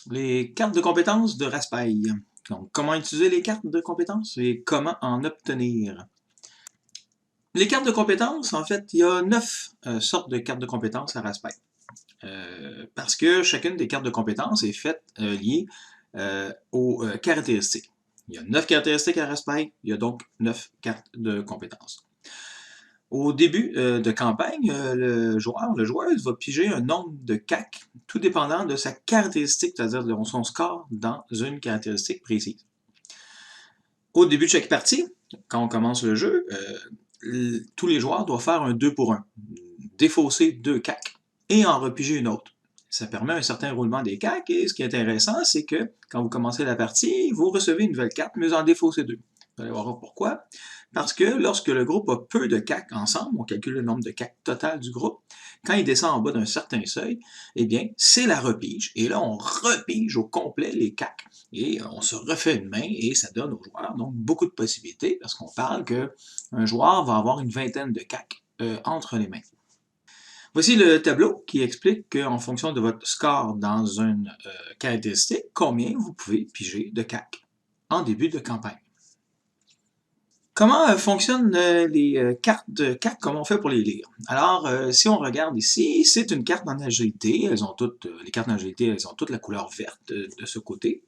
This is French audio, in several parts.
Les cartes de compétences de Raspail. Donc, comment utiliser les cartes de compétences et comment en obtenir. Les cartes de compétences, en fait, il y a 9 sortes de cartes de compétences à Raspail. Parce que chacune des cartes de compétences est faite liée aux caractéristiques. Il y a 9 caractéristiques à Raspail, il y a donc 9 cartes de compétences. Au début de campagne, le joueur, le joueuse va piger un nombre de CAC, tout dépendant de sa caractéristique, c'est-à-dire de son score dans une caractéristique précise. Au début de chaque partie, quand on commence le jeu, tous les joueurs doivent faire un 2 pour 1, défausser 2 CAC et en repiger une autre. Ça permet un certain roulement des CAC et ce qui est intéressant, c'est que quand vous commencez la partie, vous recevez une nouvelle carte, mais vous en défaussez 2. Vous allez voir pourquoi. Parce que lorsque le groupe a peu de CAC ensemble, on calcule le nombre de CAC total du groupe, quand il descend en bas d'un certain seuil, eh bien, c'est la repige. Et là, on repige au complet les CAC. Et on se refait une main et ça donne aux joueurs donc beaucoup de possibilités parce qu'on parle qu'un joueur va avoir une vingtaine de CAC entre les mains. Voici le tableau qui explique qu'en fonction de votre score dans une caractéristique, combien vous pouvez piger de CAC en début de campagne. Comment fonctionnent les cartes de CAC, comment on fait pour les lire? Alors, si on regarde ici, c'est une carte en agilité. Elles ont toutes, les cartes en agilité, elles ont toutes la couleur verte de ce côté.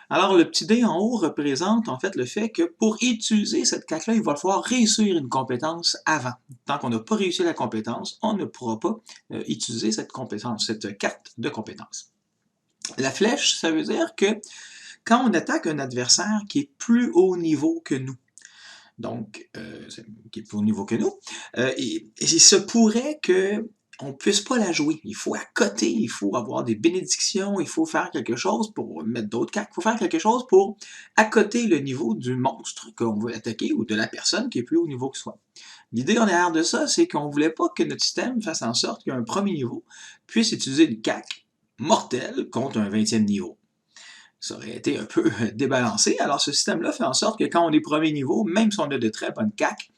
Alors, le petit dé en haut représente en fait le fait que pour utiliser cette carte-là, il va falloir réussir une compétence avant. Tant qu'on n'a pas réussi la compétence, on ne pourra pas utiliser cette compétence, cette carte de compétence. La flèche, ça veut dire que quand on attaque un adversaire qui est plus haut niveau que nous, donc qui est plus haut niveau que nous, et il se pourrait que on ne puisse pas la jouer. Il faut accoter, il faut avoir des bénédictions, il faut faire quelque chose pour mettre d'autres cartes, il faut faire quelque chose pour accoter le niveau du monstre qu'on veut attaquer ou de la personne qui est plus haut niveau que soi. L'idée en arrière de ça, c'est qu'on ne voulait pas que notre système fasse en sorte qu'un premier niveau puisse utiliser une CAC mortelle contre un 20e niveau. Ça aurait été un peu débalancé. Alors ce système-là fait en sorte que quand on est premier niveau, même si on a de très bonnes CAC,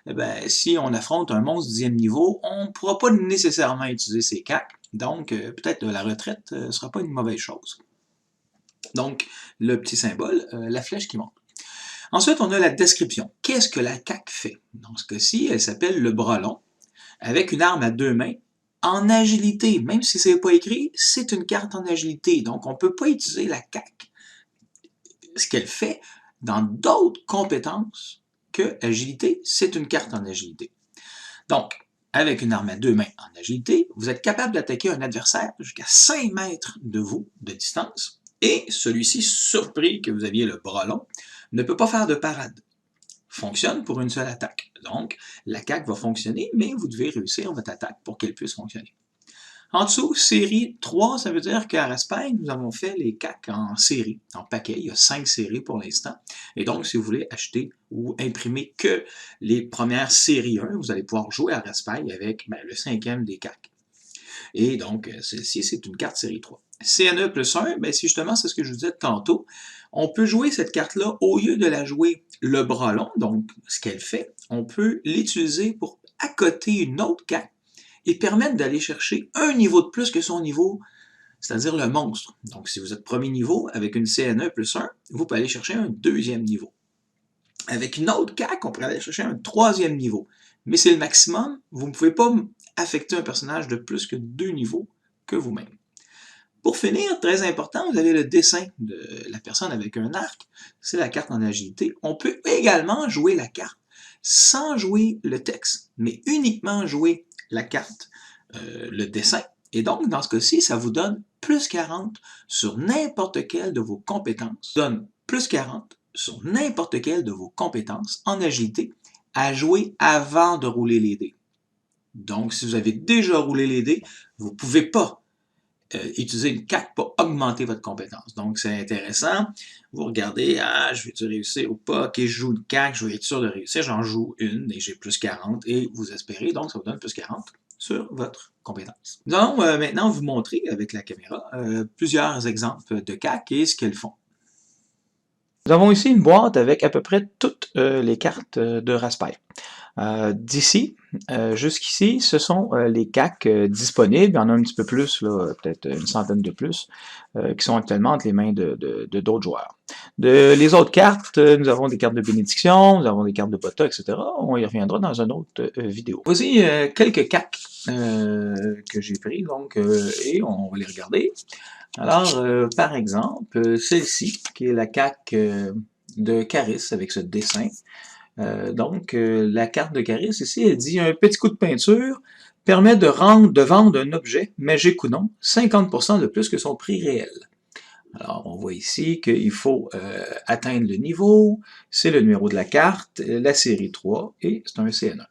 eh bien, si on affronte un monstre 10e niveau, on ne pourra pas nécessairement utiliser ses CAC. Donc, peut-être la retraite ne sera pas une mauvaise chose. Donc, le petit symbole, la flèche qui monte. Ensuite, on a la description. Qu'est-ce que la CAC fait? Dans ce cas-ci, elle s'appelle le bras long, avec une arme à 2 mains, en agilité. Même si ce n'est pas écrit, c'est une carte en agilité. Donc, on ne peut pas utiliser la CAC. Ce qu'elle fait dans d'autres compétences que agilité, c'est une carte en agilité. Donc, avec une arme à 2 mains en agilité, vous êtes capable d'attaquer un adversaire jusqu'à 5 mètres de vous de distance, et celui-ci, surpris que vous aviez le bras long, ne peut pas faire de parade. Fonctionne pour une seule attaque. Donc, la CAC va fonctionner, mais vous devez réussir votre attaque pour qu'elle puisse fonctionner. En dessous, série 3, ça veut dire qu'à Raspail, nous avons fait les CAC en série, en paquet. Il y a 5 séries pour l'instant. Et donc, si vous voulez acheter ou imprimer que les premières séries 1, vous allez pouvoir jouer à Raspail avec le 5e des CAC. Et donc, celle-ci, c'est une carte série 3. CNE plus 1, c'est justement ce que je vous disais tantôt. On peut jouer cette carte-là, au lieu de la jouer le bras long, donc ce qu'elle fait, on peut l'utiliser pour accoter une autre carte et permettre d'aller chercher un niveau de plus que son niveau, c'est-à-dire le monstre. Donc, si vous êtes premier niveau, avec une CNE plus 1, vous pouvez aller chercher un 2e niveau. Avec une autre CAC, on pourrait aller chercher un 3e niveau. Mais c'est le maximum, vous ne pouvez pas affecter un personnage de plus que 2 niveaux que vous-même. Pour finir, très important, vous avez le dessin de la personne avec un arc, c'est la carte en agilité. On peut également jouer la carte sans jouer le texte, mais uniquement jouer la carte, le dessin. Et donc, dans ce cas-ci, ça vous donne plus 40 sur n'importe quelle de vos compétences. Ça donne plus 40 sur n'importe quelle de vos compétences en agilité à jouer avant de rouler les dés. Donc, si vous avez déjà roulé les dés, vous ne pouvez pas utiliser une CAC pour augmenter votre compétence. Donc, c'est intéressant. Vous regardez, je vais-tu réussir ou pas? Ok, je joue une CAC, je vais être sûr de réussir. J'en joue une et j'ai plus 40 et vous espérez, donc ça vous donne plus 40 sur votre compétence. Nous allons maintenant vous montrer avec la caméra plusieurs exemples de CAC et ce qu'elles font. Nous avons ici une boîte avec à peu près toutes les cartes de Raspail. D'ici jusqu'ici, ce sont les CAC disponibles. Il y en a un petit peu plus, là, peut-être une centaine de plus, qui sont actuellement entre les mains de d'autres joueurs. Les autres cartes, nous avons des cartes de bénédiction, nous avons des cartes de POTA, etc. On y reviendra dans une autre vidéo. Voici quelques CAC que j'ai pris, donc, et on va les regarder. Alors, par exemple, celle-ci, qui est la CAC de Caris avec ce dessin. La carte de Caris ici, elle dit un petit coup de peinture permet de vendre un objet, magique ou non, 50% de plus que son prix réel. Alors, on voit ici qu'il faut atteindre le niveau, c'est le numéro de la carte, la série 3, et c'est un CN1.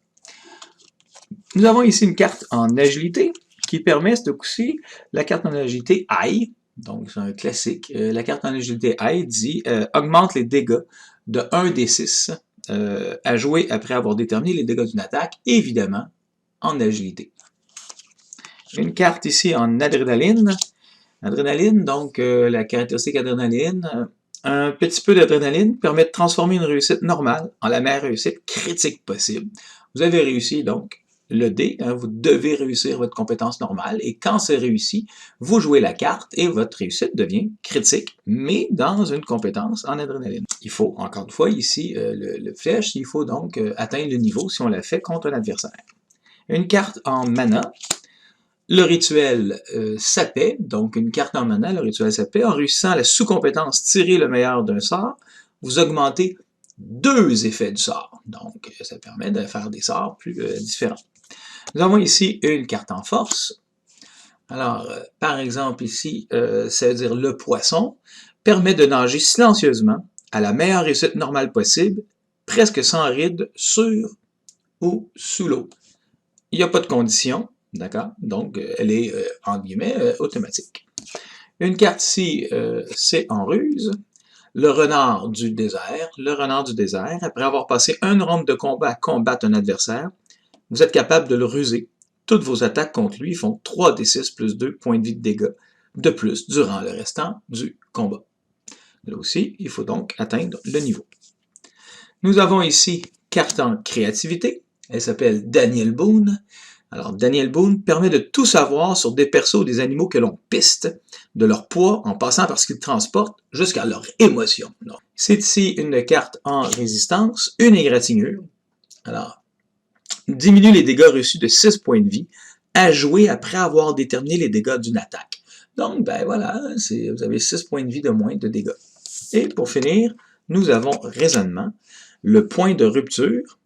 Nous avons ici une carte en agilité qui permet, ce coup-ci, la carte en agilité High, donc c'est un classique. La carte en agilité High dit augmente les dégâts de 1d6 à jouer après avoir déterminé les dégâts d'une attaque, évidemment, en agilité. Une carte ici en adrénaline. Adrénaline, donc la caractéristique adrénaline, un petit peu d'adrénaline permet de transformer une réussite normale en la meilleure réussite critique possible. Vous avez réussi donc le dé, hein, vous devez réussir votre compétence normale, et quand c'est réussi, vous jouez la carte et votre réussite devient critique, mais dans une compétence en adrénaline. Il faut, encore une fois, ici, le flèche, il faut donc atteindre le niveau si on l'a fait contre un adversaire. Une carte en mana, le rituel Sapet, donc une carte en mana, le rituel Sapet, en réussissant la sous-compétence tirer le meilleur d'un sort, vous augmentez 2 effets du sort. Donc, ça permet de faire des sorts plus différents. Nous avons ici une carte en force. Alors, par exemple ici, ça veut dire le poisson, permet de nager silencieusement à la meilleure réussite normale possible, presque sans ride, sur ou sous l'eau. Il n'y a pas de condition, d'accord? Donc, elle est, entre guillemets, automatique. Une carte ici, c'est en ruse. Le renard du désert. Le renard du désert, après avoir passé une ronde de combat à combattre un adversaire, vous êtes capable de le ruser. Toutes vos attaques contre lui font 3d6 plus 2 points de vie de dégâts de plus durant le restant du combat. Là aussi, il faut donc atteindre le niveau. Nous avons ici carte en créativité. Elle s'appelle Daniel Boone. Alors, Daniel Boone permet de tout savoir sur des persos ou des animaux que l'on piste, de leur poids en passant par ce qu'ils transportent jusqu'à leur émotion. C'est ici une carte en résistance, une égratignure. Alors, diminue les dégâts reçus de 6 points de vie à jouer après avoir déterminé les dégâts d'une attaque. Donc, ben voilà, vous avez 6 points de vie de moins de dégâts. Et pour finir, nous avons raisonnement, le point de rupture.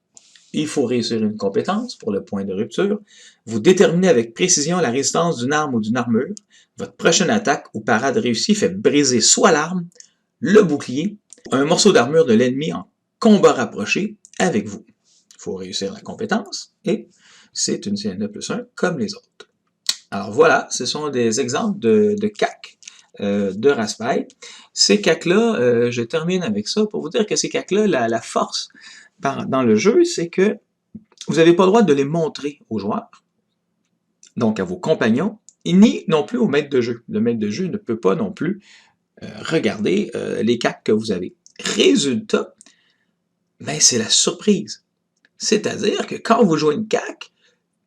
Il faut réussir une compétence pour le point de rupture. Vous déterminez avec précision la résistance d'une arme ou d'une armure. Votre prochaine attaque ou parade réussie fait briser soit l'arme, le bouclier, un morceau d'armure de l'ennemi en combat rapproché avec vous. Il faut réussir la compétence et c'est une CN2 plus 1 comme les autres. Alors voilà, ce sont des exemples de CAC de Raspail. Ces CAC-là, je termine avec ça pour vous dire que ces CAC-là, la force dans le jeu, c'est que vous n'avez pas le droit de les montrer aux joueurs, donc à vos compagnons, ni non plus au maître de jeu. Le maître de jeu ne peut pas non plus regarder les CAC que vous avez. Résultat, ben c'est la surprise. C'est-à-dire que quand vous jouez une CAC,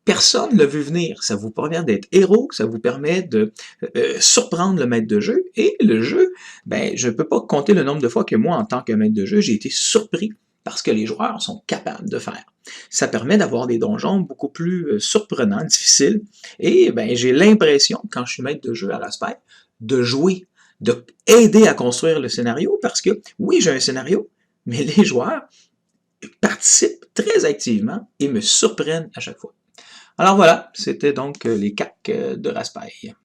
personne ne l'a vu venir. Ça vous permet d'être héros, ça vous permet de surprendre le maître de jeu. Et le jeu, ben je ne peux pas compter le nombre de fois que moi, en tant que maître de jeu, j'ai été surpris parce que les joueurs sont capables de faire. Ça permet d'avoir des donjons beaucoup plus surprenants, difficiles. Et ben j'ai l'impression, quand je suis maître de jeu à Raspail, de jouer, de aider à construire le scénario, parce que oui, j'ai un scénario, mais les joueurs participent très activement et me surprennent à chaque fois. Alors voilà, c'était donc les CAC de Raspail.